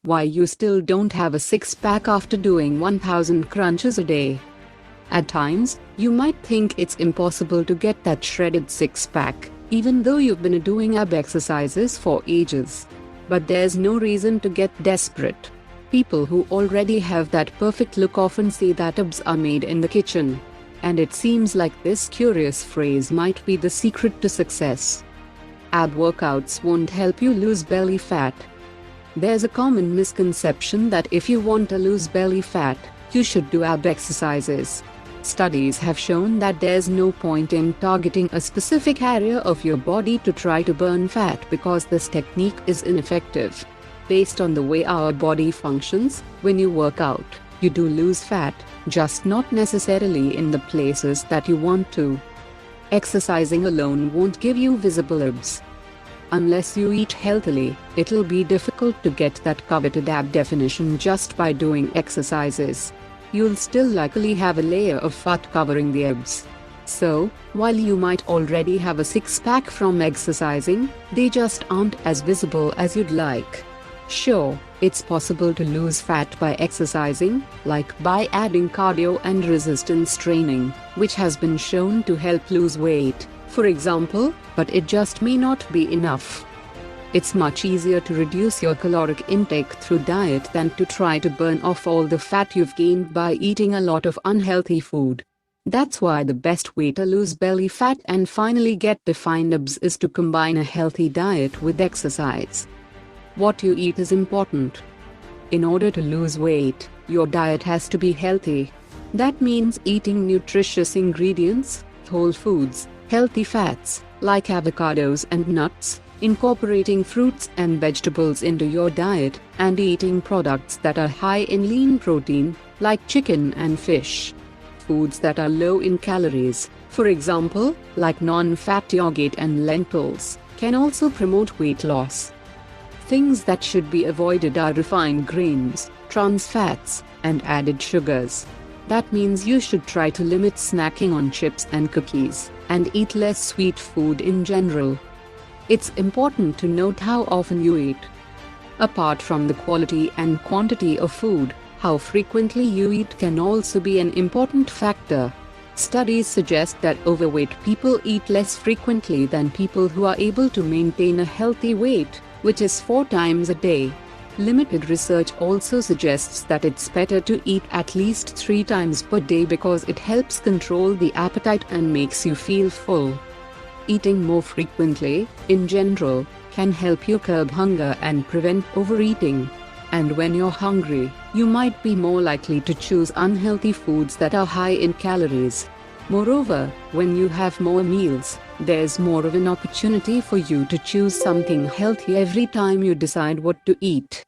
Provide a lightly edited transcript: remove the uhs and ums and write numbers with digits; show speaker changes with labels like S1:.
S1: why you still don't have a six-pack after doing 1000 crunches a day. At times, you might think it's impossible to get that shredded six-pack, even though you've been doing ab exercises for ages. But there's no reason to get desperate. People who already have that perfect look often say that abs are made in the kitchen. And it seems like this curious phrase might be the secret to success. Ab workouts won't help you lose belly fat. There's a common misconception that if you want to lose belly fat, you should do ab exercises. Studies have shown that there's no point in targeting a specific area of your body to try to burn fat because this technique is ineffective. Based on the way our body functions, when you work out, you do lose fat, just not necessarily in the places that you want to. Exercising alone won't give you visible abs. Unless you eat healthily, it'll be difficult to get that coveted ab definition just by doing exercises. You'll still likely have a layer of fat covering the abs. So, while you might already have a six-pack from exercising, they just aren't as visible as you'd like. Sure, it's possible to lose fat by exercising, like by adding cardio and resistance training, which has been shown to help lose weight, for example, but it just may not be enough. It's much easier to reduce your caloric intake through diet than to try to burn off all the fat you've gained by eating a lot of unhealthy food. That's why the best way to lose belly fat and finally get defined abs is to combine a healthy diet with exercise. What you eat is important. In order to lose weight, your diet has to be healthy. That means eating nutritious ingredients, whole foods, healthy fats, like avocados and nuts, incorporating fruits and vegetables into your diet, and eating products that are high in lean protein, like chicken and fish. Foods that are low in calories, for example, like non-fat yogurt and lentils, can also promote weight loss. Things that should be avoided are refined grains, trans fats, and added sugars. That means you should try to limit snacking on chips and cookies, and eat less sweet food in general. It's important to note how often you eat. Apart from the quality and quantity of food, how frequently you eat can also be an important factor. Studies suggest that overweight people eat less frequently than people who are able to maintain a healthy weight, which is 4 times a day. Limited research also suggests that it's better to eat at least 3 times per day because it helps control the appetite and makes you feel full. Eating more frequently, in general, can help you curb hunger and prevent overeating. And when you're hungry, you might be more likely to choose unhealthy foods that are high in calories. Moreover, when you have more meals, there's more of an opportunity for you to choose something healthy every time you decide what to eat.